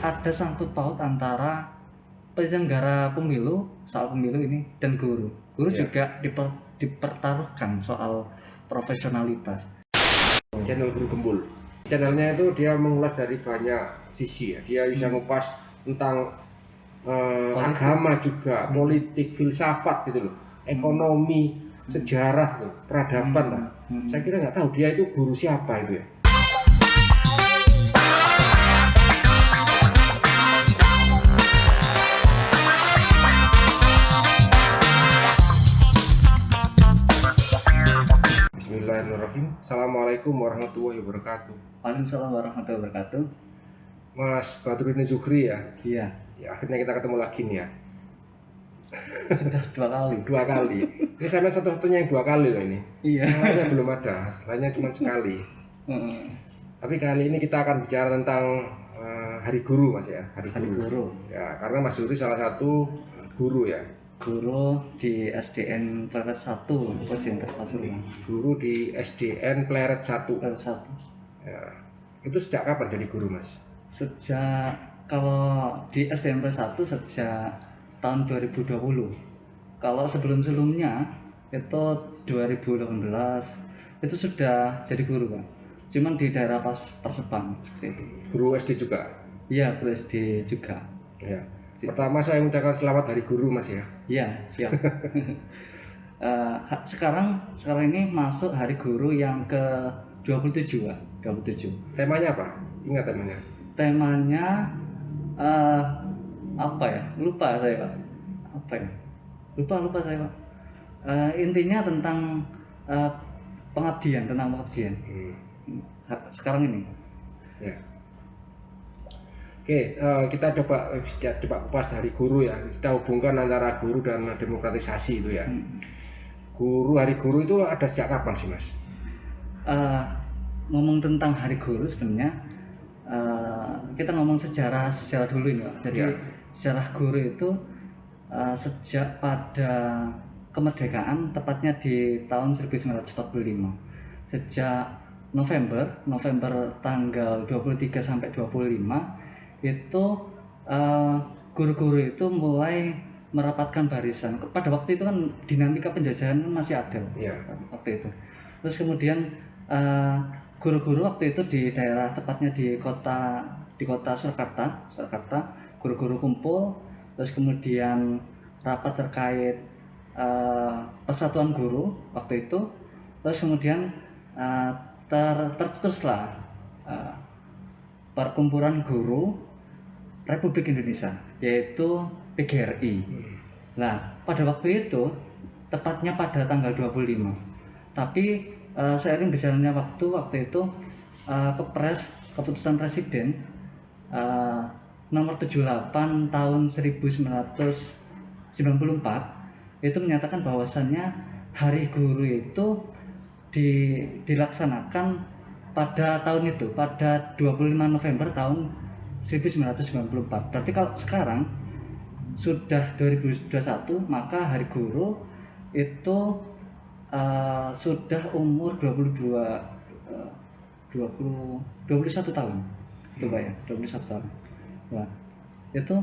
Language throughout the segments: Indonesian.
ada sangkut paut antara penyelenggara pemilu, soal pemilu ini, dan guru. Guru juga dipertaruhkan soal profesionalitas. Channel Guru Gembul. Channelnya itu dia mengulas dari banyak sisi ya. Dia bisa ngupas tentang agama juga, politik, filsafat gitu loh, ekonomi, sejarah, tuh, peradaban lah. Saya kira nggak tahu dia itu guru siapa itu ya. Bismillahirrahmanirrahim. Assalamualaikum warahmatullahi wabarakatuh. Waalaikumsalam warahmatullahi wabarakatuh. Mas Badruddin Zuhri ya. Iya. Ya, akhirnya kita ketemu lagi nih ya. Sudah dua kali. Ini saya satu-satunya yang 2 kali loh ini. Iya. Lainnya belum ada, lainnya cuma sekali. Tapi kali ini kita akan bicara tentang Hari Guru, Mas ya. Hari Guru. Ya, karena Mas Zuhri salah satu guru ya. Guru di SDN Pleret 1, Posyandu Pasuruan. Guru di SDN Pleret 1. Pleret 1. Ya. Itu sejak kapan jadi guru, Mas? Sejak, kalau di SDN Pleret 1 sejak tahun 2020. Kalau sebelum-sebelumnya itu 2018 itu sudah jadi guru, Pak. Cuman di daerah Persepang seperti itu. Guru SD juga? Iya, guru SD juga. Ya. Pertama saya mengucapkan selamat Hari Guru, Mas ya. Iya, siap. Sekarang ini masuk Hari Guru yang ke 27, Pak. 27. Temanya apa? Ingat temanya? Temanya apa ya? Lupa saya, Pak. Apa ya? Lupa saya, Pak. Intinya tentang pengabdian. Sekarang ini. Ya. Oke, kita coba kupas Hari Guru ya. Kita hubungkan antara guru dan demokratisasi itu ya. Guru, Hari Guru itu ada sejak kapan sih, Mas? Ngomong tentang Hari Guru sebenarnya kita ngomong sejarah dulu ini, Pak. Jadi sejarah guru itu sejak pada kemerdekaan, tepatnya di tahun 1945. Sejak November tanggal 23 sampai 25 itu guru-guru itu mulai merapatkan barisan. Pada waktu itu kan dinamika penjajahan masih ada waktu itu. Terus kemudian guru-guru waktu itu di daerah, tepatnya di kota Surakarta, guru-guru kumpul. Terus kemudian rapat terkait persatuan guru waktu itu. Terus kemudian tercetuslah Perkumpulan Guru Republik Indonesia, yaitu PGRI. Nah, pada waktu itu tepatnya pada tanggal 25. Tapi seiring berjalannya waktu itu keputusan Presiden nomor 78 tahun 1994 itu menyatakan bahwasannya Hari Guru itu dilaksanakan pada tahun itu, pada 25 November tahun 1994. Berarti kalau sekarang sudah 2021, maka Hari Guru itu sudah umur 21 tahun. Itu Pak ya, 21 tahun. Nah, itu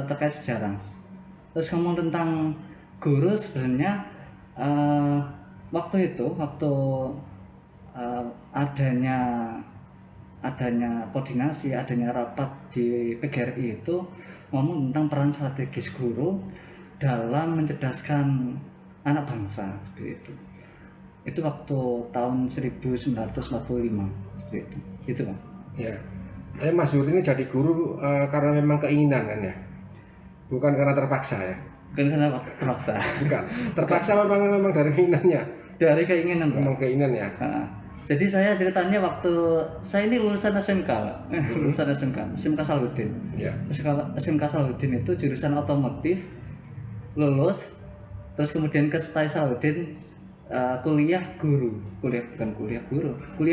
terkait sejarah. Terus ngomong tentang guru sebenarnya waktu adanya koordinasi, adanya rapat di PGRI itu ngomong tentang peran strategis guru dalam mencerdaskan anak bangsa seperti itu. Itu waktu tahun 1945 seperti itu. Gitu, Pak. Ya. Mas Zuhri ini jadi guru karena memang keinginan kan ya? Bukan karena terpaksa ya? Bukan karena terpaksa. Bukan. Terpaksa memang dari keinginannya. Dari keinginan, Pak. Memang keinginan ya. Jadi saya ceritanya waktu saya ini lulusan SMK, Pak. Lulusan SMK Salahuddin. Ya. SMK Salahuddin itu jurusan otomotif, lulus, terus kemudian ke STAI Salahuddin, kuliah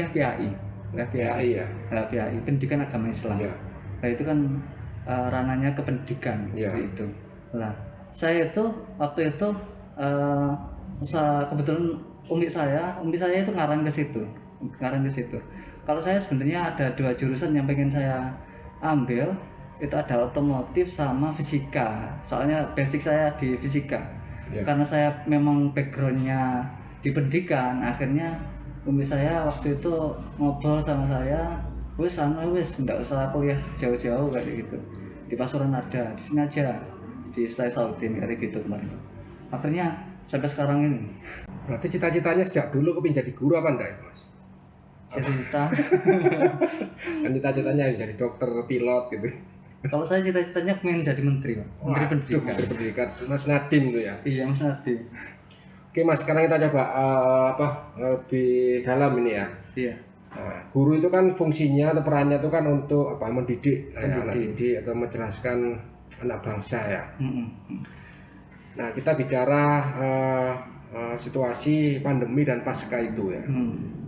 PAI. PAI ya. PAI, Pendidikan Agama Islam. Ya. Nah, itu kan ranahnya ke pendidikan seperti itu. Nah, saya itu waktu itu kebetulan umi saya itu ngarang ke situ. Kalau saya sebenarnya ada 2 jurusan yang pengen saya ambil. itu ada otomotif sama fisika. Soalnya basic saya di fisika. Ya. Karena saya memang backgroundnya di pendidikan, akhirnya umi saya waktu itu ngobrol sama saya, wis nggak usah kuliah jauh-jauh kayak gitu. Di Pasuruan ada, di sini aja di Stay Saltin kayak gitu kemarin. Akhirnya sampai sekarang ini. Berarti cita-citanya sejak dulu kepingin jadi guru apa enggak itu Mas? Cita-cita. Kan cita-citanya yang jadi dokter, pilot gitu. Kalau saya cita-citanya pengen jadi menteri, Pak. Menteri Waduh, Pendidikan. Menteri Pendidikan, Mas Nadiem tuh ya. Iya, Mas Nadiem. Oke Mas, sekarang kita coba lebih dalam ini ya. Iya. Nah, guru itu kan fungsinya atau perannya itu kan untuk apa? Mendidik, anak Mendidik. didik atau menjelaskan anak bangsa ya. Mm-mm. Nah, kita bicara situasi pandemi dan pasca itu ya.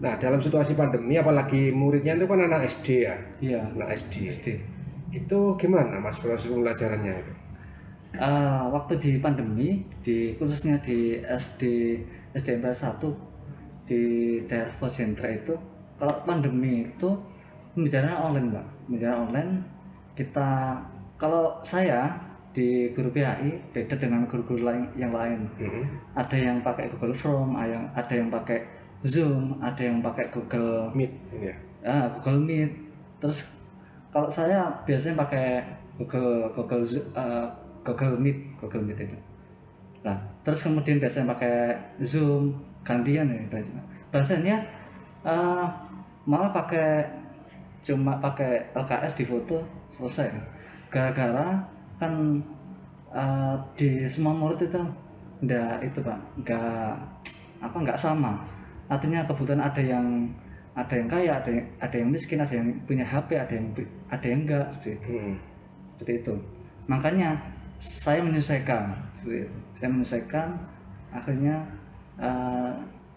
Nah, dalam situasi pandemi apalagi muridnya itu kan anak SD ya. Iya. Anak SD. SD. Itu gimana Mas proses pembelajarannya itu? Waktu di pandemi, khususnya di SDMP 1 di daerah Posentra itu, kalau pandemi itu pembelajaran online, Mbak. Pembelajaran online kita, kalau saya di guru PAI beda dengan guru-guru yang lain. Ada yang pakai Google Form, ada yang pakai Zoom, ada yang pakai Google Meet ini ya. Google Meet. Terus kalau saya biasanya pakai Google Meet itu. Nah, terus kemudian biasanya pakai Zoom, gantian ya bahasanya. Malah cuma pakai LKS di foto selesai. Gara-gara kan di semua murid itu nggak sama. Artinya kebutuhan ada yang kaya, ada yang miskin, ada yang punya HP, ada yang enggak, seperti itu. Seperti itu. Makanya saya menyesuaikan, seperti itu. Saya menyesuaikan, akhirnya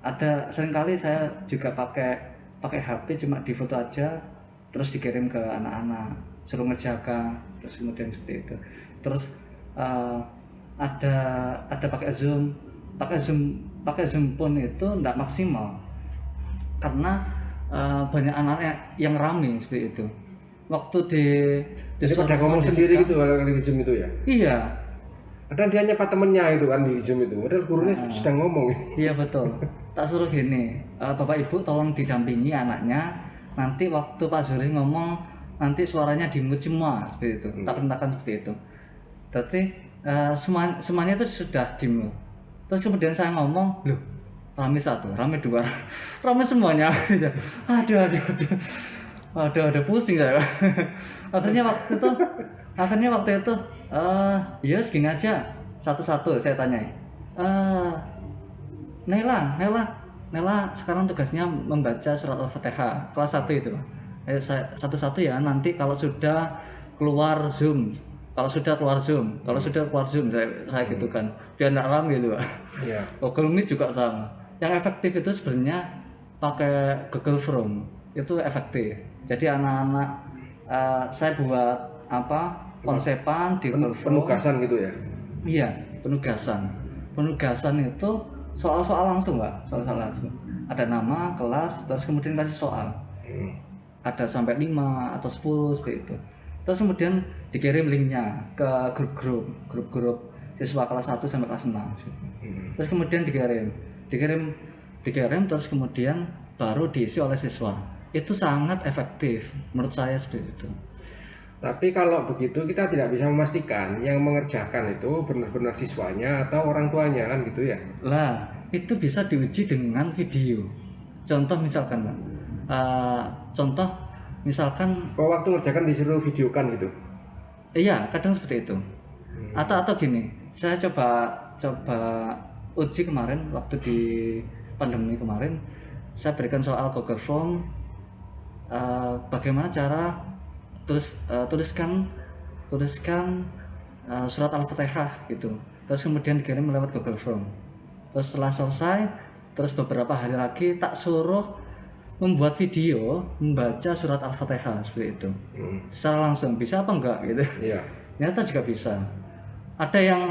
ada seringkali saya juga pakai HP cuma di foto aja, terus dikirim ke anak-anak, suruh ngerjakan, terus kemudian seperti itu. Terus ada pakai Zoom pun itu enggak maksimal karena banyak anak yang rame seperti itu. Waktu di Jadi pada ngomong sendiri gitu kalau di Zoom itu ya. Iya. Padahal dia nyapa temennya itu kan di Zoom itu. Padahal gurunya sedang ngomong. Iya betul. Tak suruh gini, Bapak Ibu tolong didampingi anaknya. Nanti waktu Pak Zuri ngomong, nanti suaranya di-mute semua seperti itu. Tak perintahkan seperti itu. Berarti semuanya itu sudah di-mute. Terus kemudian saya ngomong, loh, rame 1, rame 2, rame semuanya. Aduh, pusing saya. akhirnya waktu itu ya segini aja, satu-satu saya tanya. Nela sekarang tugasnya membaca surat Al-Fatihah kelas 1 itu. Satu-satu ya, nanti kalau sudah keluar Zoom, kalau sudah keluar Zoom, saya gitu kan, biar nggak rame gitu, Pak. Iya. Google Meet juga sama. Yang efektif itu sebenarnya pakai Google Form, itu efektif. Jadi anak-anak saya buat konsepan di Google Form. Penugasan gitu ya. Iya, penugasan itu soal-soal langsung, Pak. Soal-soal langsung. Ada nama, kelas, terus kemudian kasih soal. Ada sampai 5 atau 10 seperti itu. Terus kemudian dikirim linknya ke grup-grup siswa kelas 1 sampai kelas 6. Terus kemudian dikirim terus kemudian baru diisi oleh siswa. Itu sangat efektif menurut saya seperti itu. Tapi kalau begitu kita tidak bisa memastikan yang mengerjakan itu benar-benar siswanya atau orang tuanya kan gitu ya. Lah, itu bisa diuji dengan video. Contoh misalkan, Pak. Kalau waktu ngerjakan disuruh videokan gitu. Iya, kadang seperti itu. Atau gini, saya coba uji kemarin waktu di pandemi kemarin, saya berikan soal Google Form, bagaimana cara tuliskan surat Al-Fatihah gitu. Terus kemudian dikirim lewat Google Form. Terus setelah selesai, terus beberapa hari lagi tak suruh membuat video membaca surat Al-Fatihah seperti itu. Secara langsung bisa apa enggak gitu. Iya. Ternyata juga bisa. Ada yang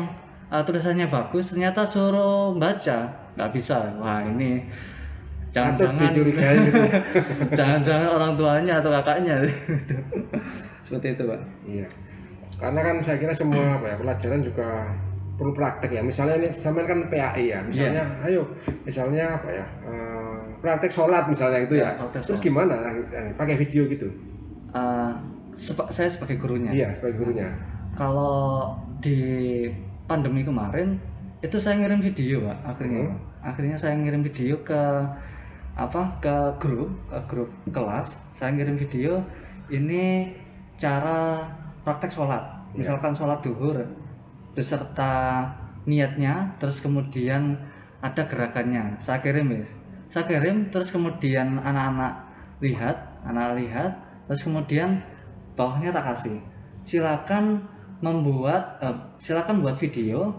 tulisannya bagus, ternyata suruh baca nggak bisa. Wah, ini jangan-jangan dicurigai gitu. jangan-jangan orang tuanya atau kakaknya gitu. Seperti itu, Pak. Iya. Karena kan saya kira semua apa ya, pelajaran juga perlu praktek ya. Misalnya ini sampean kan PAI ya, misalnya ayo misalnya apa ya, praktek sholat misalnya itu ya. Terus gimana pakai video gitu? Saya sebagai gurunya. Iya, sebagai gurunya. Kalau di pandemi kemarin itu saya ngirim video Pak, akhirnya saya ngirim video ke grup kelas. Saya ngirim video ini cara praktek sholat, misalkan sholat duhur beserta niatnya, terus kemudian ada gerakannya. Saya kirim terus kemudian anak-anak lihat, terus kemudian bawahnya tak kasih, silakan buat video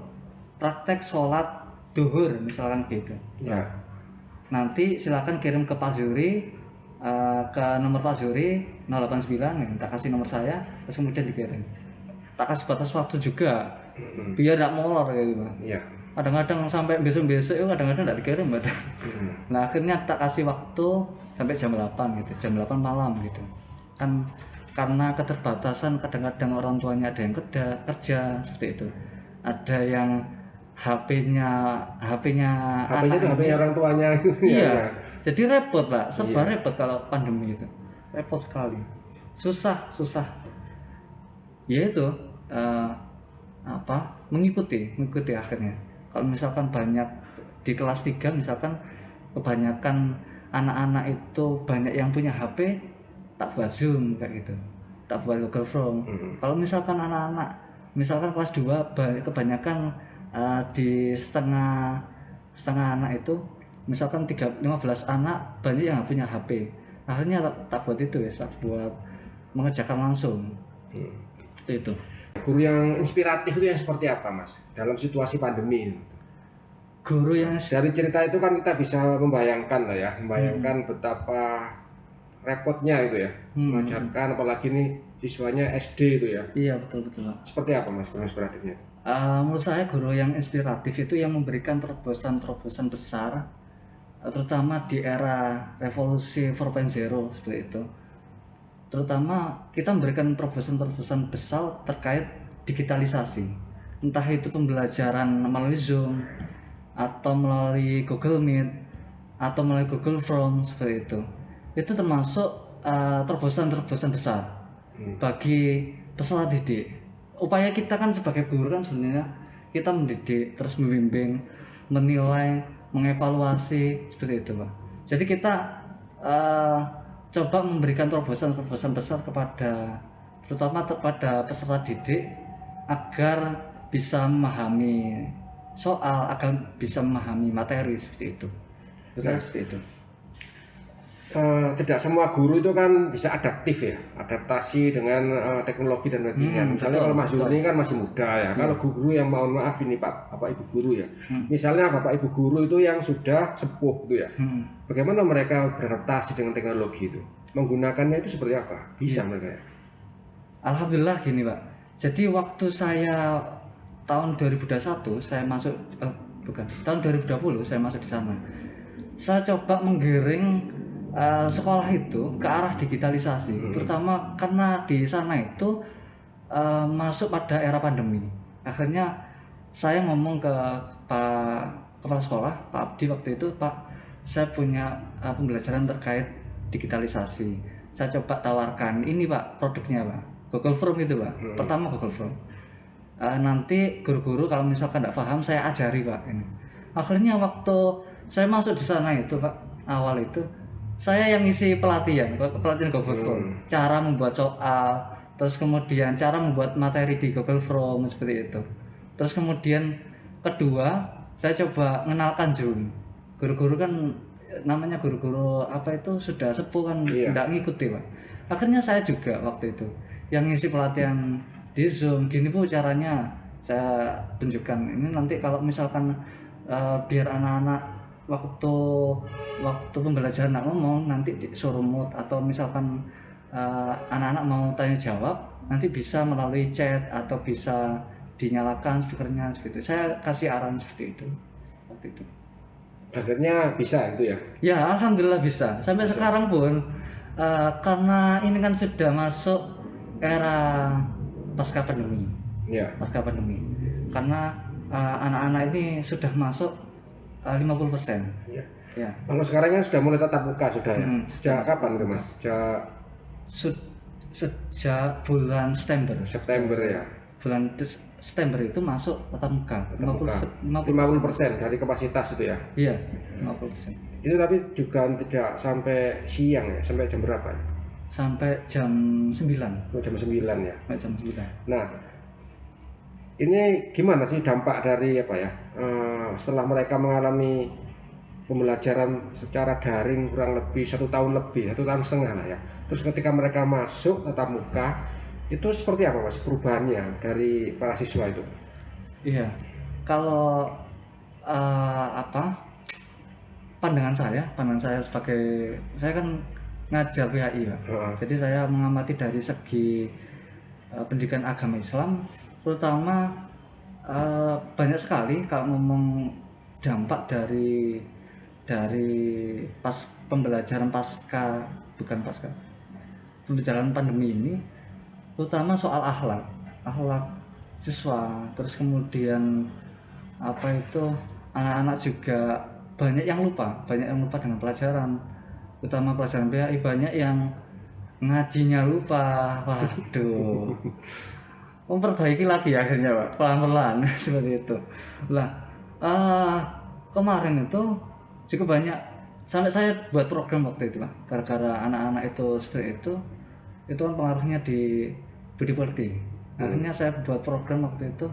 praktek sholat duhur misalkan gitu. Ya. Nanti silakan kirim ke Pak Zuri, ke nomor Pak Zuri 089, tak kasih nomor saya, terus kemudian dikirim. Tak kasih batas waktu juga, biar tidak molor kayak gitu. Iya. Kadang-kadang sampai besok-besok itu kadang-kadang tidak dikirim badan. Nah akhirnya tak kasih waktu sampai jam 8 gitu, jam 8 malam gitu. Kan karena keterbatasan kadang-kadang orang tuanya ada yang kerja seperti itu. Ada yang HP-nya itu HP-nya orang tuanya itu. Iya. Jadi repot Pak, repot kalau pandemi itu. Repot sekali. Susah. Ya itu mengikuti akhirnya. Kalau misalkan banyak di kelas 3 misalkan kebanyakan anak-anak itu banyak yang punya HP, tak buat Zoom kayak gitu. Tak buat Google Form. Kalau misalkan anak-anak misalkan kelas 2 kebanyakan di setengah anak itu misalkan 15 anak banyak yang punya HP. Akhirnya tak buat itu ya, tak buat mengerjakan langsung. Itu. Guru yang inspiratif itu yang seperti apa Mas dalam situasi pandemi itu? Guru yang dari cerita itu kan kita bisa membayangkan lah ya, betapa repotnya itu ya, mengajarkan apalagi nih siswanya SD itu ya. Iya betul. Seperti apa Mas guru inspiratifnya? Menurut saya guru yang inspiratif itu yang memberikan terobosan besar, terutama di era revolusi 4.0 seperti itu. Terutama kita memberikan terobosan besar terkait digitalisasi, entah itu pembelajaran melalui Zoom atau melalui Google Meet atau melalui Google Form seperti itu. Itu termasuk terobosan besar bagi peserta didik. Upaya kita kan sebagai guru kan sebenarnya kita mendidik, terus membimbing, menilai, mengevaluasi seperti itu Pak. Jadi kita coba memberikan terobosan besar terutama kepada peserta didik agar bisa memahami soal, agar bisa memahami materi seperti itu. Seperti itu. Tidak semua guru itu kan bisa adaptasi dengan teknologi dan sebagainya. Misalnya kalau Mas Zul ini kan masih muda ya. Kalau guru yang mohon maaf ini Bapak Ibu guru ya. Misalnya Bapak Ibu guru itu yang sudah sepuh gitu ya. Bagaimana mereka beradaptasi dengan teknologi itu? Menggunakannya itu seperti apa? Bisa mereka ya? Alhamdulillah gini Pak. Jadi waktu saya tahun 2021 saya masuk tahun 2020 saya masuk di sana. Saya coba menggiring sekolah itu ke arah digitalisasi, terutama karena di sana itu masuk pada era pandemi. Akhirnya saya ngomong ke Pak Kepala Sekolah, Pak Abdi waktu itu, Pak, saya punya pembelajaran terkait digitalisasi. Saya coba tawarkan ini Pak, produknya Pak, Google Form itu Pak. Pertama Google Form. Nanti guru-guru kalau misalkan tidak paham saya ajari Pak ini. Akhirnya waktu saya masuk di sana itu Pak, awal itu saya yang isi pelatihan Google Form, cara membuat soal, terus kemudian cara membuat materi di Google Form seperti itu. Terus kemudian kedua, saya coba mengenalkan Zoom. Guru-guru kan namanya guru-guru sudah sepuh kan, tidak ngikuti Pak. Akhirnya saya juga waktu itu yang ngisi pelatihan di Zoom. Gini Bu caranya, saya tunjukkan. Ini nanti kalau misalkan biar anak-anak waktu pembelajaran ngomong nanti disuruh mute, atau misalkan anak-anak mau tanya jawab nanti bisa melalui chat atau bisa dinyalakan speakernya seperti itu. Saya kasih arahan seperti itu waktu itu. Akhirnya bisa itu ya? Ya alhamdulillah bisa. Sampai sekarang pun karena ini kan sudah masuk era pasca pandemi. Ya. Pasca pandemi. Karena anak-anak ini sudah masuk 50%. Ya. Ya. Kalau sekarang kan sudah mulai tatap muka sudah ya. Sejak kapan tuh Mas? Sejak bulan September. September ya. Bulan September itu masuk tatap muka. 50% dari kapasitas itu ya. Iya, 50%. Itu tapi juga tidak sampai siang ya, sampai jam berapa ya? Sampai jam 9. Oh, jam 9 ya. Sampai jam 9. Nah, ini gimana sih dampak dari apa ya? Setelah mereka mengalami pembelajaran secara daring kurang lebih 1 tahun lebih, 1,5 tahun lah ya. Terus ketika mereka masuk tatap muka, itu seperti apa Mas perubahannya dari para siswa itu? Iya, kalau pandangan saya sebagai saya kan ngajar PHI Pak. Jadi saya mengamati dari segi pendidikan agama Islam, terutama banyak sekali kalau ngomong dampak dari pembelajaran pembelajaran pandemi ini, terutama soal akhlak siswa, terus kemudian anak-anak juga banyak yang lupa dengan pelajaran, terutama pelajaran PHI, banyak yang ngajinya lupa. Waduh, memperbaiki lagi akhirnya Pak, pelan-pelan seperti itu. Lah kemarin itu cukup banyak, sampai saya buat program waktu itu Pak, gara-gara anak-anak itu seperti itu kan pengaruhnya di budi pekerti. Akhirnya saya buat program waktu itu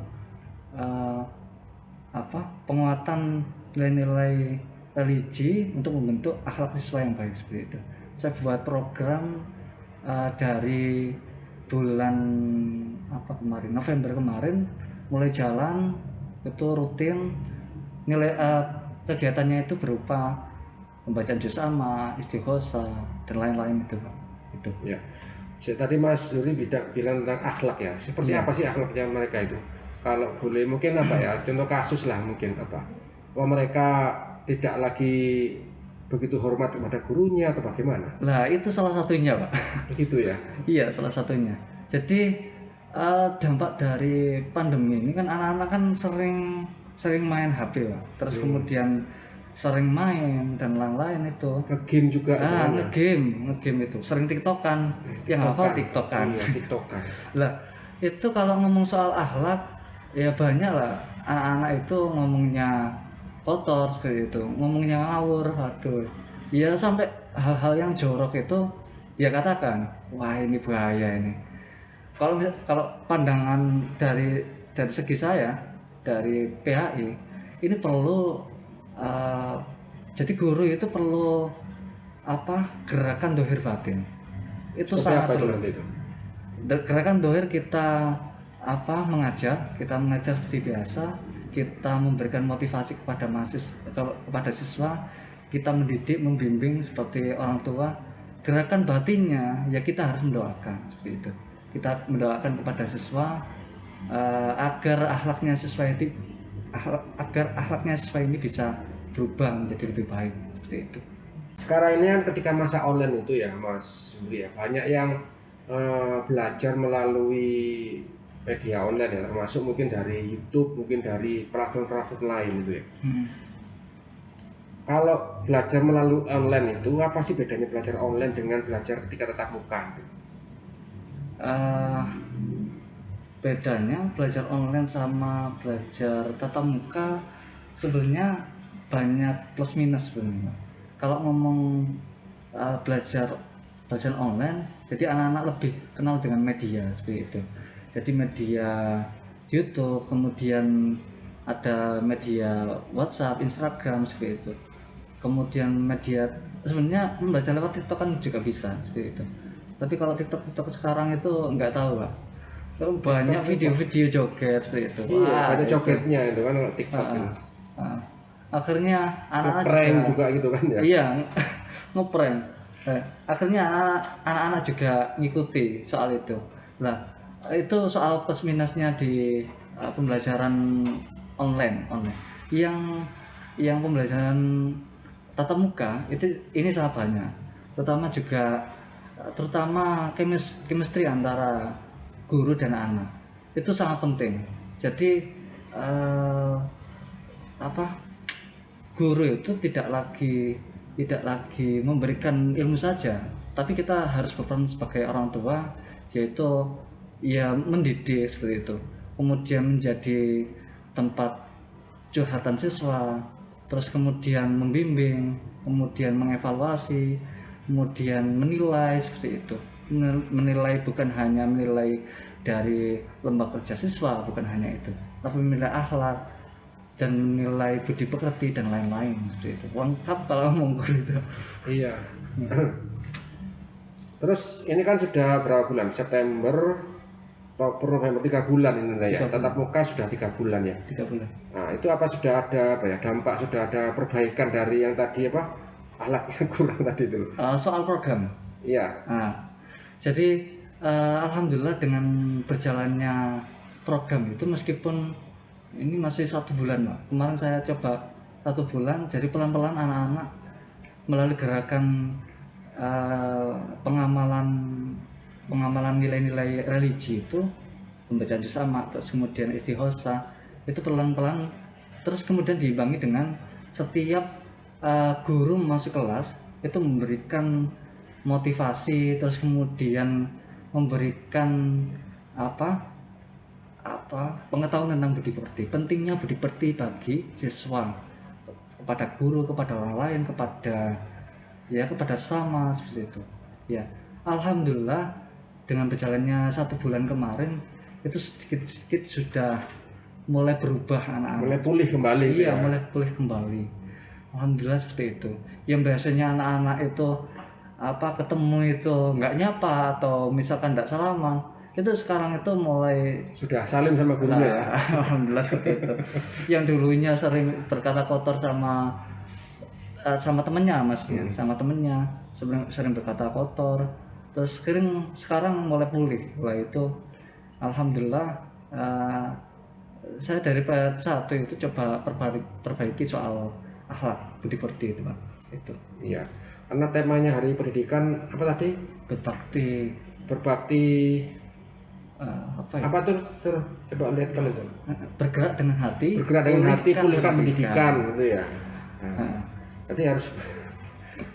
penguatan nilai-nilai religi untuk membentuk akhlak siswa yang baik, seperti itu. Saya buat program dari bulan November kemarin mulai jalan, itu rutin. Nilai kegiatannya itu berupa pembacaan juz amma, istighosah dan lain-lain itu Pak. Itu. Ya. Tadi Mas Zuri bilang tentang akhlak ya. Seperti apa sih akhlaknya mereka itu? Kalau boleh mungkin contoh kasus lah mungkin Wah mereka tidak lagi begitu hormat kepada gurunya atau bagaimana? Nah itu salah satunya Pak. Begitu ya? Iya, salah satunya. Jadi dampak dari pandemi ini kan anak-anak kan sering main HP Pak. Terus kemudian sering main dan lain-lain itu. Nge-game juga. Nge-game itu. Sering TikTokan. Yang hafal TikTokan. Iya, TikTokan. Lah, itu kalau ngomong soal akhlak, ya banyak lah anak-anak itu ngomongnya kotor seperti itu, ngomongnya ngawur, aduh. Ya sampai hal-hal yang jorok itu dia katakan, wah ini bahaya ini. Kalau pandangan dari segi saya, dari PHI, ini perlu jadi guru itu perlu gerakan dohir batin. Itu sangat perlu. Gerakan dohir kita mengajar seperti biasa, kita memberikan motivasi kepada siswa, kita mendidik, membimbing seperti orang tua. Gerakan batinnya ya kita harus mendoakan seperti itu. Kita mendoakan kepada siswa agar akhlaknya siswa ini bisa berubah menjadi lebih baik seperti itu. Sekarang ini kan ketika masa online itu ya Mas Zuri ya, banyak yang belajar melalui media online ya, termasuk mungkin dari YouTube, mungkin dari platform-platform lain itu ya. Kalau belajar melalui online itu apa sih bedanya belajar online dengan belajar ketika tatap muka? Bedanya belajar online sama belajar tatap muka sebenarnya banyak plus minus sebenarnya. Kalau ngomong belajar online, jadi anak-anak lebih kenal dengan media seperti itu. Jadi media YouTube, kemudian ada media WhatsApp, Instagram seperti itu. Kemudian media sebenarnya membaca lewat TikTok kan juga bisa seperti itu. Tapi kalau TikTok sekarang itu nggak tahu Pak. Banyak video-video joget seperti itu. Iya, ada jogetnya itu kan kalau TikTok. Akhirnya anak-anak juga gitu kan ya. Iya, ngeprank. Akhirnya anak-anak juga ngikuti soal itu. Nah, itu soal plus minusnya di pembelajaran online. Yang pembelajaran tatap muka ini sangat banyak. Terutama chemistry antara guru dan anak itu sangat penting. Jadi guru itu tidak lagi memberikan ilmu saja, tapi kita harus berperan sebagai orang tua, yaitu ya mendidik seperti itu, kemudian menjadi tempat curhatan siswa, terus kemudian membimbing, kemudian mengevaluasi, kemudian menilai seperti itu. Menilai bukan hanya menilai dari lembaga kerja siswa, bukan hanya itu, tapi menilai akhlak dan menilai budi pekerti dan lain-lain seperti itu. Lengkap kalau ngomong guru itu. Iya. Terus ini kan sudah berapa bulan? September, Oktober, November, 3 bulan ini ya. Tatap muka sudah 3 bulan ya. 3 bulan. Nah itu apa sudah ada dampak, sudah ada perbaikan dari yang tadi akhlaknya kurang tadi itu? Soal program. Iya. Nah, jadi alhamdulillah dengan berjalannya program itu, meskipun ini masih 1 bulan, Pak. Kemarin saya coba 1 bulan, jadi pelan-pelan anak-anak melalui gerakan pengamalan nilai-nilai religi itu, pembacaan juz amma, terus kemudian istighosa, itu pelan-pelan, terus kemudian diimbangi dengan setiap guru masuk kelas itu memberikan motivasi, terus kemudian memberikan pengetahuan tentang budi pekerti, pentingnya budi pekerti bagi siswa, kepada guru, kepada orang lain, kepada sama seperti itu. Ya, alhamdulillah dengan berjalannya 1 bulan kemarin itu sedikit-sedikit sudah mulai berubah anak-anak. Mulai pulih kembali. Iya, mulai pulih kembali. Alhamdulillah seperti itu. Yang biasanya anak-anak itu ketemu itu nggak nyapa atau misalkan nggak salaman, itu sekarang itu mulai sudah salim sama gurunya ya. Alhamdulillah seperti itu. Yang dulunya sering berkata kotor sama temennya, Mas, sama temennya sering berkata kotor, terus sekarang mulai pulih. Wah, itu alhamdulillah. Saya dari PS1 itu coba perbaiki soal akhlak budi pekerti itu, Pak. Itu. Iya. Karena temanya hari pendidikan apa tadi? Berbakti apa tuh? Coba lihat kan itu. Bergerak dengan hati, pulihkan pendidikan gitu ya. Jadi harus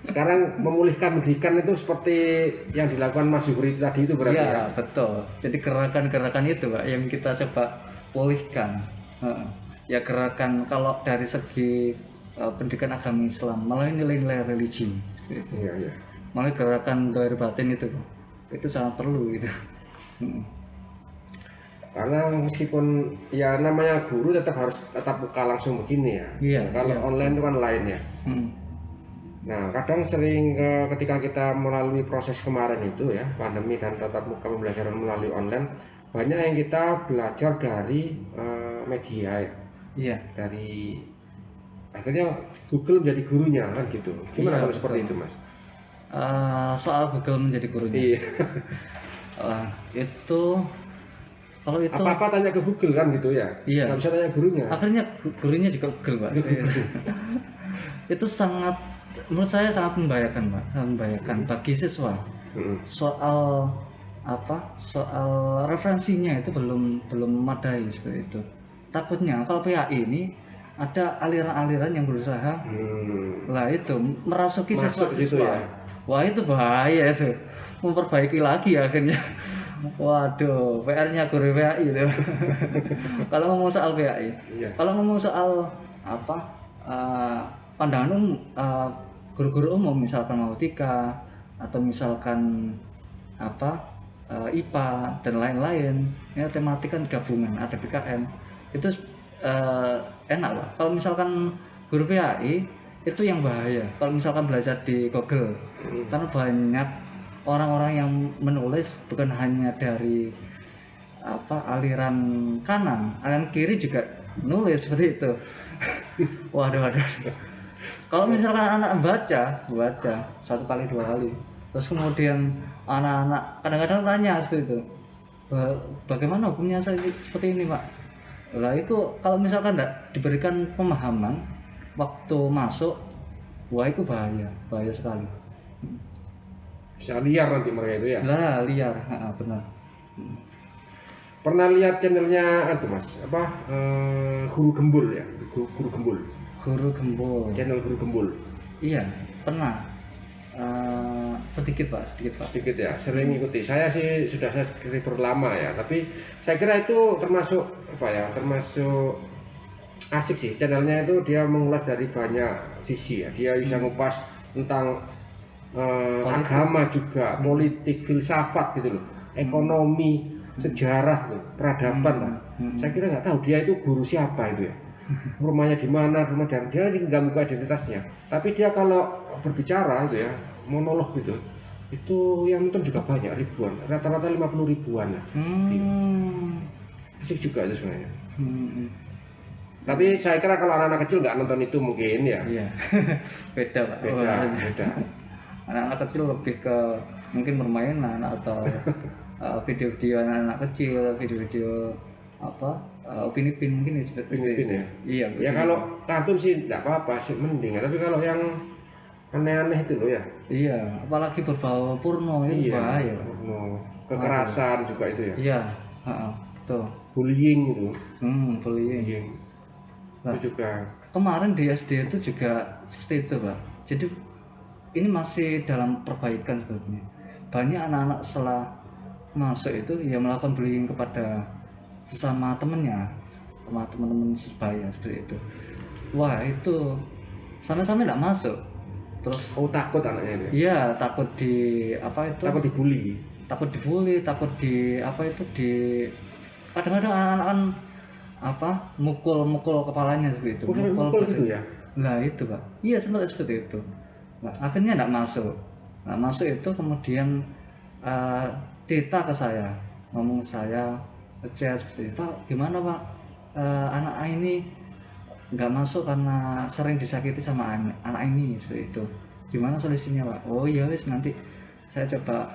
sekarang memulihkan pendidikan itu seperti yang dilakukan Mas Zuhri tadi itu berarti ya? Betul. Jadi gerakan-gerakan itu, Pak, yang kita coba pulihkan. Ya, gerakan kalau dari segi pendidikan agama Islam melalui nilai-nilai religi gitu. Iya. Melalui gerakan dohir batin itu, Pak, itu sangat perlu gitu. Karena meskipun ya namanya guru harus tetap buka langsung begini ya. Iya, kalau iya, online itu kan lain ya. Nah, kadang sering ketika kita melalui proses kemarin itu ya, pandemi dan tatap muka pembelajaran melalui online, banyak yang kita belajar dari media ya. Iya. Dari akhirnya Google menjadi gurunya kan gitu. Gimana kalau seperti itu, Mas? Soal Google menjadi gurunya. Iya. Kalau itu apa-apa tanya ke Google kan gitu ya. Iya. Nggak bisa tanya gurunya. Akhirnya gurunya juga Google, Pak. Itu menurut saya sangat membahayakan, Pak. Sangat membahayakan bagi siswa. Soal referensinya itu belum memadai seperti itu. Takutnya kalau PAI ini ada aliran-aliran yang berusaha itu merasuki siswa-siswa. Ya? Wah, itu bahaya itu. Memperbaiki lagi akhirnya. Waduh, PR-nya guru PAI itu. Kalau ngomong soal PAI, iya. Kalau ngomong soal pandangan guru-guru umum, misalkan Mautika atau misalkan IPA dan lain-lain, ya tematik kan gabungan, ada BKM, itu enak lah. Kalau misalkan guru PAI itu yang bahaya. Kalau misalkan belajar di Google, karena banyak orang-orang yang menulis bukan hanya dari aliran kanan, aliran kiri juga nulis seperti itu. Waduh. Kalau misalkan anak baca 1 kali 2 kali, terus kemudian anak-anak kadang-kadang tanya seperti itu, bagaimana hukumnya seperti ini, Pak? Lah itu kalau misalkan tidak diberikan pemahaman waktu masuk, wah itu bahaya sekali. Bisa liar nanti mereka itu ya. Lah, liar, benar. Pernah lihat channelnya itu mas apa Guru Gembul ya, Guru Gembul, Guru Gembul. channel Guru Gembul. Iya, pernah. Sedikit pak, sedikit pak. Sedikit ya, sering ikuti. Saya sih sudah saya subscriber lama ya, tapi saya kira itu termasuk apa ya, termasuk asik sih. Channelnya itu dia mengulas dari banyak sisi ya. Dia bisa ngupas tentang agama juga, politik, filsafat gitu loh, ekonomi, sejarah tuh, peradaban lah. Saya kira nggak tahu dia itu guru siapa itu ya. Rumahnya di mana, rumah dan dia nggak buka identitasnya. Tapi dia kalau berbicara itu ya, monolog gitu, itu yang nonton juga banyak ribuan, rata-rata 50 ribuan lah. Asik juga itu sebenarnya. Tapi saya kira kalau anak-anak kecil nggak nonton itu mungkin ya. Iya, beda pak. Beda. Anak-anak kecil lebih ke mungkin permainan atau video-video anak-anak kecil, video-video apa Upin-Ipin mungkin seperti Upin-Ipin itu. ya. Iya. Ya kalau kartun sih nggak apa-apa sih mending ya. Tapi kalau yang aneh-aneh itu loh ya. Iya, apalagi berbau porno itu bahaya. Kekerasan juga itu ya. Iya, betul. Bullying itu. Bullying. Nah, itu juga. Kemarin di SD itu juga seperti itu pak. Jadi ini masih dalam perbaikan sebetulnya. Banyak anak-anak setelah masuk itu ya melakukan bullying kepada sesama temennya, sama teman-teman sebaya seperti itu. Wah itu sampai-sampai nggak masuk. Terus takut anaknya itu. Iya takut di apa itu? Takut dibully. Takut dibully, takut di apa itu di kadang-kadang anak-anak kan apa mukul kepalanya seperti itu. Mukul gitu ya. Nah itu pak. Iya seperti itu. Nah, akhirnya nggak masuk itu kemudian cerita ke saya, ngomong saya chat seperti itu, Pak gimana Pak, anak ini nggak masuk karena sering disakiti sama anak ini seperti itu, gimana solusinya Pak? Oh iya wis nanti saya coba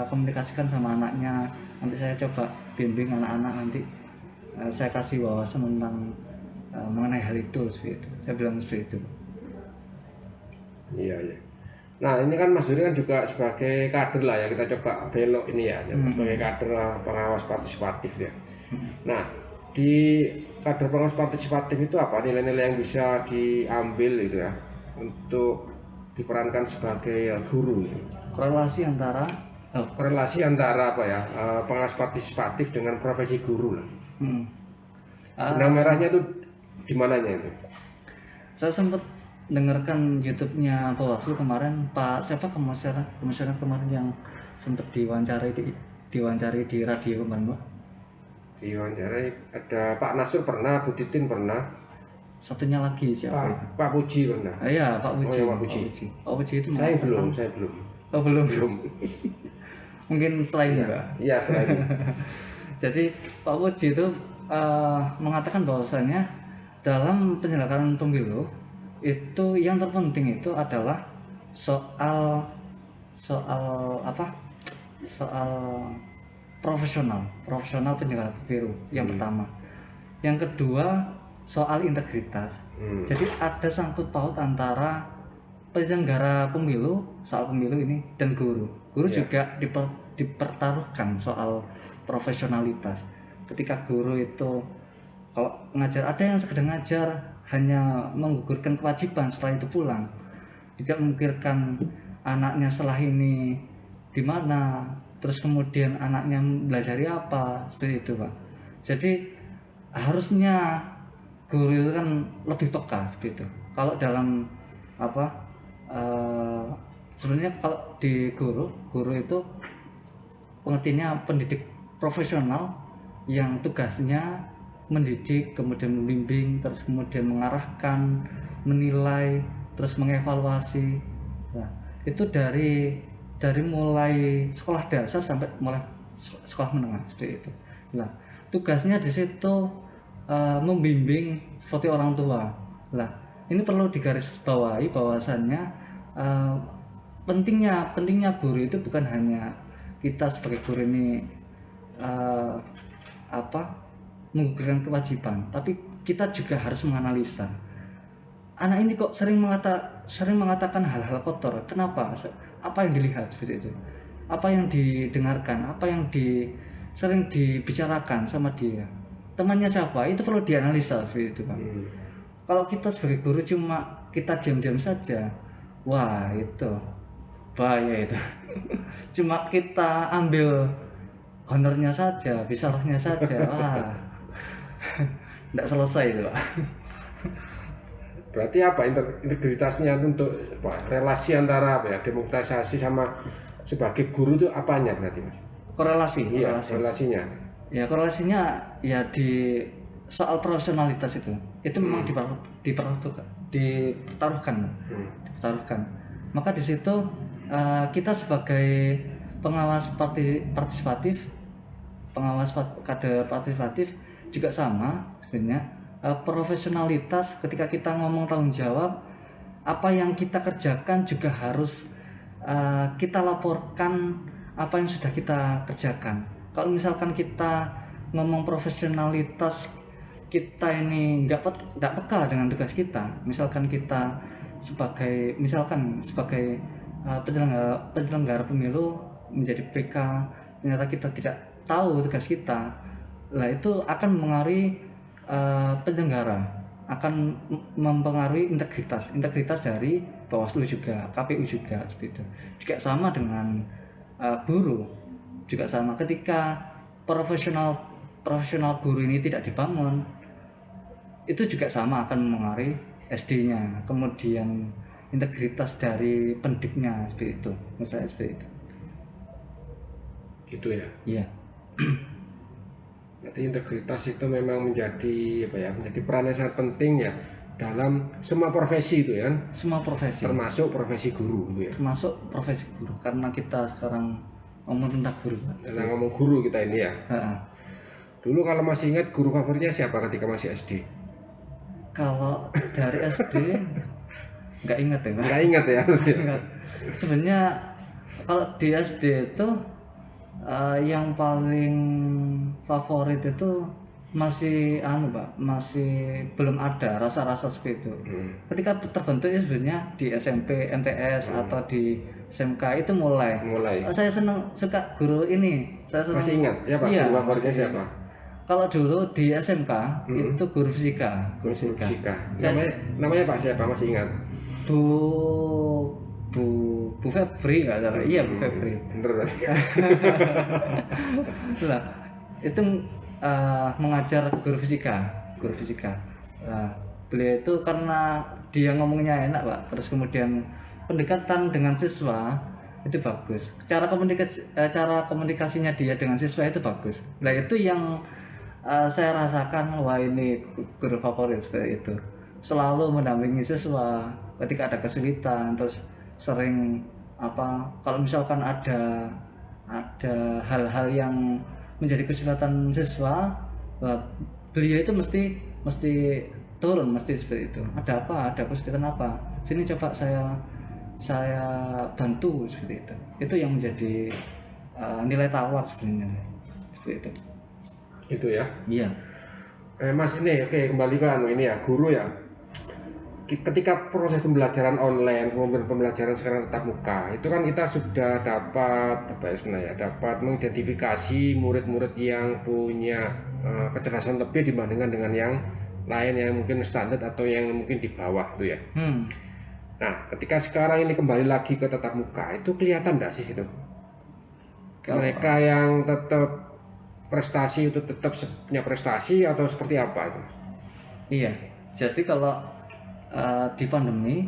komunikasikan sama anaknya, nanti saya coba bimbing anak-anak, nanti saya kasih wawasan tentang mengenai hal itu seperti itu, saya bilang seperti itu. Iya. Nah ini kan Mas Duri kan juga sebagai kader lah ya, kita coba belok ini ya, sebagai kader pengawas partisipatif ya. Nah di kader pengawas partisipatif itu apa nilai-nilai yang bisa diambil itu ya untuk diperankan sebagai guru itu? Korelasi antara apa ya pengawas partisipatif dengan profesi guru lah. Benang uh, merahnya itu di mananya itu? Saya sempat dengarkan YouTube-nya Bawaslu kemarin, Pak siapa komisioner kemarin yang sempat diwawancari di radio kemarin Pak. Diwawancarai ada Pak Nasur pernah, Bu Titin pernah. Satunya lagi siapa itu? Pak Puji pernah. Iya Pak Puji. Pak Puji. Pak Puji itu Saya belum. Oh belum. Mungkin selain Pak. Iya selain. Jadi Pak Puji itu mengatakan bahwasanya dalam penyelenggaraan pemilu itu yang terpenting itu adalah soal apa? Soal profesional penyelenggara pemilu yang pertama. Yang kedua soal integritas. Jadi ada sangkut paut antara penyelenggara pemilu, soal pemilu ini, dan guru juga dipertaruhkan soal profesionalitas. Ketika guru itu kalau ngajar, ada yang sekedar ngajar hanya menggugurkan kewajiban, setelah itu pulang, tidak memikirkan anaknya setelah ini di mana, terus kemudian anaknya belajari apa, seperti itu Pak. Jadi harusnya guru itu kan lebih peka seperti itu. Kalau dalam apa sebenarnya kalau di guru itu pengertiannya pendidik profesional yang tugasnya mendidik, kemudian membimbing, terus kemudian mengarahkan, menilai, terus mengevaluasi. Nah, itu dari mulai sekolah dasar sampai mulai sekolah menengah seperti itu. Nah, tugasnya di situ membimbing seperti orang tua. Nah, ini perlu digarisbawahi bahwasannya pentingnya guru itu bukan hanya kita sebagai guru ini menggugurkan kewajiban, tapi kita juga harus menganalisa. Anak ini kok sering mengatakan hal-hal kotor. Kenapa? Apa yang dilihat seperti itu? Apa yang didengarkan? Apa yang sering dibicarakan sama dia. Temannya siapa? Itu perlu dianalisa seperti itu kan. Kalau kita sebagai guru cuma kita diam-diam saja, wah itu bahaya itu. Cuma kita ambil honornya saja, bisarnya saja, wah tidak selesai itu Pak. Berarti apa integritasnya untuk relasi antara demokratisasi sama sebagai guru itu apanya berarti Mas? Korelasi. Relasinya. Ya korelasinya ya di soal profesionalitas itu memang dipertaruhkan. Maka di situ kita sebagai pengawas partisipatif, kader partisipatif juga sama sebenarnya. Profesionalitas ketika kita ngomong tanggung jawab, apa yang kita kerjakan juga harus kita laporkan apa yang sudah kita kerjakan. Kalau misalkan kita ngomong profesionalitas kita ini nggak peka dengan tugas kita, misalkan kita sebagai penyelenggara pemilu menjadi PK, ternyata kita tidak tahu tugas kita, lah itu akan mengaruhi penyelenggara, akan mempengaruhi integritas dari Bawaslu juga, KPU juga seperti itu. Juga sama dengan guru, juga sama ketika profesional guru ini tidak dibangun, itu juga sama akan mengaruhi SD-nya, kemudian integritas dari pendidiknya seperti itu. Menurut saya seperti itu. Gitu ya. Iya. Berarti integritas itu memang menjadi menjadi peran yang sangat penting ya dalam semua profesi itu ya. Semua profesi. Termasuk profesi guru gitu ya. Termasuk profesi guru, karena kita sekarang ngomong tentang guru. Karena ngomong guru kita ini ya. Dulu kalau masih ingat guru favoritnya siapa ketika masih SD? Kalau dari SD nggak ingat ya, Pak. Nggak ingat ya. Sebenarnya kalau di SD itu yang paling favorit itu masih masih belum ada rasa-rasa seperti itu. Ketika terbentuknya sebenarnya di SMP, MTS atau di SMK itu mulai. Saya suka guru ini. Masih ingat siapa? Iya, guru favoritnya siapa? Kalau dulu di SMK itu guru fisika. Namanya Pak siapa? Masih ingat? Bu Febri nggak salah. Iya, Bu Febri. Bener berarti. Lah, itu mengajar guru fisika. Nah, beliau itu karena dia ngomongnya enak Pak, terus kemudian pendekatan dengan siswa itu bagus. Cara komunikasinya dia dengan siswa itu bagus. Nah, itu yang saya rasakan, wah ini guru favorit seperti itu. Selalu mendampingi siswa ketika ada kesulitan, terus sering kalau misalkan ada hal-hal yang menjadi kesulitan siswa, beliau itu mesti turun, mesti seperti itu. Ada kesulitan apa? Sini coba saya bantu seperti itu. Itu yang menjadi nilai tawar sebenarnya seperti itu. Itu ya. Iya. Mas ini kembali ke ini ya, guru ya. Ketika proses pembelajaran online, kemudian pembelajaran sekarang tatap muka, itu kan kita sudah dapat mengidentifikasi murid-murid yang punya kecerdasan lebih dibandingkan dengan yang lain yang mungkin standar atau yang mungkin di bawah itu ya. Nah, ketika sekarang ini kembali lagi ke tatap muka, itu kelihatan nggak sih itu? Mereka yang tetap prestasi itu tetap punya prestasi atau seperti apa itu? Iya, jadi kalau di pandemi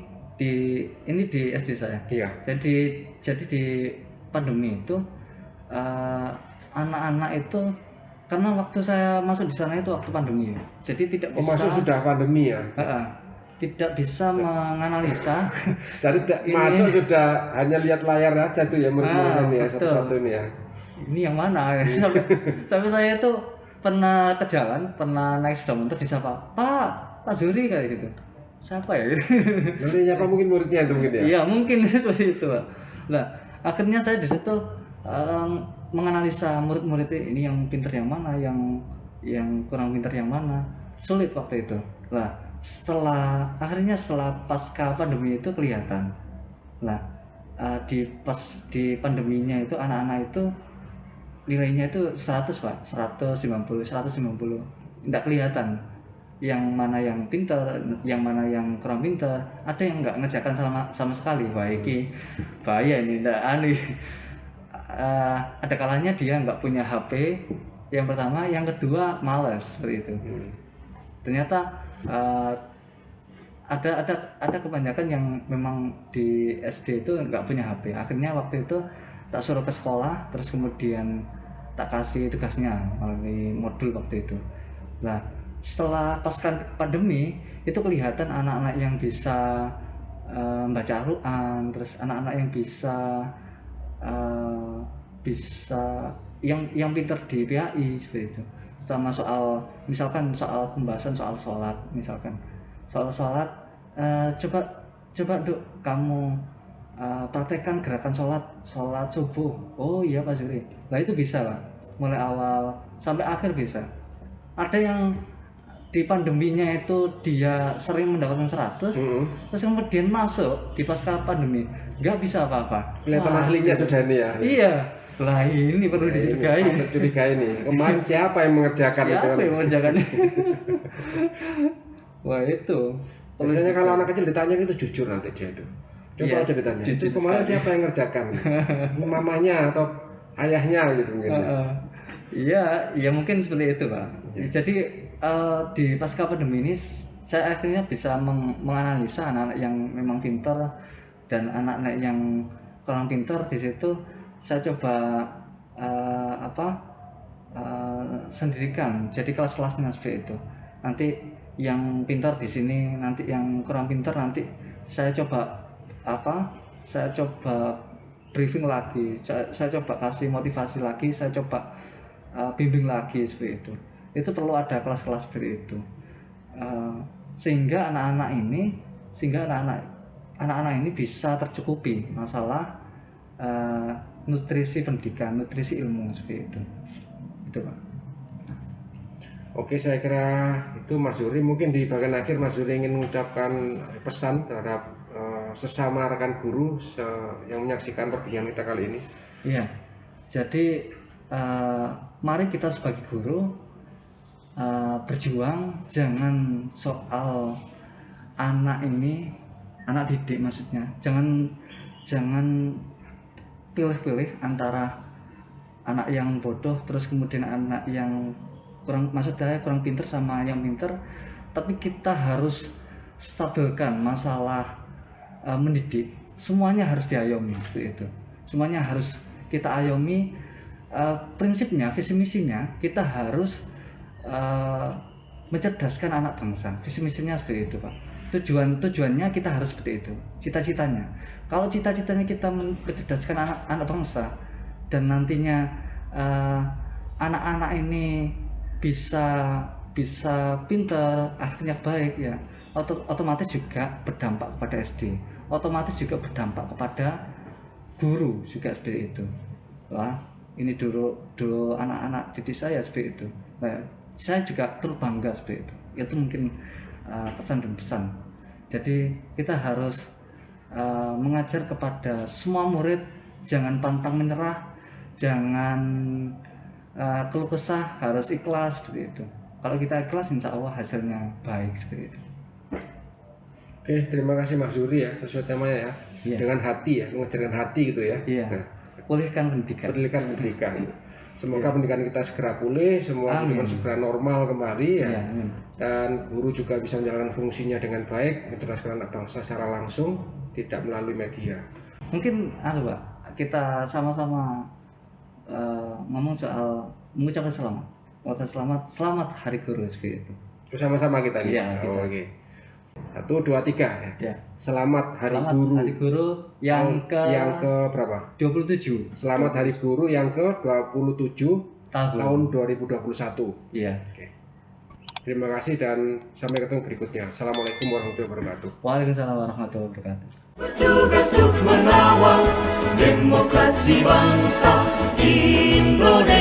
ini di SD saya. Iya. Jadi di pandemi itu anak-anak itu, karena waktu saya masuk di sana itu waktu pandemi, jadi tidak bisa. Masuk sudah pandemi ya? Tidak bisa menganalisa. Jadi masuk sudah hanya lihat layar aja tuh ya murid-murid ini ya, satu-satu ini ya. Ini yang mana? sampai saya itu pernah ke jalan, pernah naik sepeda motor disapa, Pak Zuri kayak gitu. Siapa ya? Nanti nyapa mungkin muridnya itu mungkin ya? Iya mungkin seperti itu Pak. Nah akhirnya saya di situ menganalisa murid-murid ini yang pintar yang mana, yang kurang pintar yang mana. Sulit waktu itu. Nah setelah pasca pandemi itu kelihatan. Nah di pandeminya itu anak-anak itu nilainya itu 100 Pak, 150. Tidak kelihatan yang mana yang pintar, yang mana yang kurang pintar. Ada yang nggak ngerjakan sama sekali. Wah, ini bahaya ini, tidak aneh. Ada kalanya dia nggak punya HP. Yang pertama, yang kedua malas seperti itu. Ternyata ada kebanyakan yang memang di SD itu nggak punya HP. Akhirnya waktu itu tak suruh ke sekolah, terus kemudian tak kasih tugasnya melalui modul waktu itu. Nah, setelah pasca pandemi itu kelihatan anak-anak yang bisa baca Al-Quran, terus anak-anak yang bisa yang pintar di PAI seperti itu. Sama soal misalkan soal pembahasan soal sholat, misalkan soal sholat, coba Duk, kamu praktekkan gerakan sholat subuh. Oh iya Pak Juri. Nah itu bisa Pak, mulai awal sampai akhir bisa. Ada yang di pandeminya itu dia sering mendapatkan 100, terus kemudian masuk di pasca pandemi nggak bisa apa-apa. Kelihatan aslinya sudah nih ya. Iya, lah ini perlu dicurigai. Patut curigai nih. Kemarin siapa yang mengerjakan itu? Siapa yang mengerjakan? Wah itu. Biasanya kalau anak kecil ditanya itu jujur nanti dia itu. Coba aja ditanya. Itu kemarin siapa yang ngerjakan? Mamanya atau ayahnya gitu mungkin. Iya, ya mungkin seperti itu Pak. Jadi di pasca pandemi ini saya akhirnya bisa menganalisa anak-anak yang memang pintar dan anak-anak yang kurang pintar. Di situ saya coba sendirikan. Jadi kelas-kelasnya seperti itu. Nanti yang pintar di sini, nanti yang kurang pintar nanti saya coba briefing lagi, saya coba kasih motivasi lagi, saya coba bimbing lagi seperti itu. Itu perlu ada kelas-kelas seperti itu, sehingga anak-anak ini bisa tercukupi masalah nutrisi pendidikan, nutrisi ilmu seperti itu Pak. Oke, saya kira itu Mas Zuri. Mungkin di bagian akhir Mas Zuri ingin mengucapkan pesan terhadap sesama rekan guru yang menyaksikan perbincangan kita kali ini. Iya, jadi mari kita sebagai guru berjuang, jangan soal anak didik maksudnya, jangan pilih-pilih antara anak yang bodoh terus kemudian anak yang kurang pintar sama yang pintar, tapi kita harus stabilkan masalah mendidik. Semuanya harus diayomi seperti itu. Semuanya harus kita ayomi. Prinsipnya, visi misinya kita harus mencerdaskan anak bangsa. Visi misinya seperti itu Pak. Tujuannya kita harus seperti itu. Cita-citanya. Kalau cita-citanya kita mencerdaskan anak bangsa dan nantinya anak-anak ini bisa pintar, akhirnya baik ya, otomatis juga berdampak kepada SD, otomatis juga berdampak kepada guru juga seperti itu. Wah, ini dulu anak-anak didik saya seperti itu. Nah, saya juga turut bangga seperti itu. Itu mungkin kesan dan pesan. Jadi kita harus mengajar kepada semua murid, jangan pantang menyerah, jangan keluh kesah, harus ikhlas seperti itu. Kalau kita ikhlas, insya Allah hasilnya baik seperti itu. Oke, terima kasih Mas Zuri ya, sesuai temanya ya. Iya. Dengan hati ya, mengajarkan hati gitu ya. Iya. Nah, pulihkan pendidikan. Semoga pendidikan kita segera pulih, semua pendidikan segera normal kembali ya. Dan guru juga bisa menjalankan fungsinya dengan baik, mencerdaskan anak bangsa secara langsung, tidak melalui media. Mungkin Pak, kita sama-sama ngomong soal mengucapkan selamat Hari Guru seperti itu. Bersama-sama kita nih. Iya, Oke. 1, 2, 3 ya. Ya. Selamat Hari Guru yang ke berapa? 27. Selamat Hari Guru yang ke-27 tahun 2021. Iya. Oke. Terima kasih dan sampai ketemu berikutnya. Assalamualaikum warahmatullahi wabarakatuh. Waalaikumsalam warahmatullahi wabarakatuh. Bertugas untuk mengawal demokrasi bangsa Indonesia.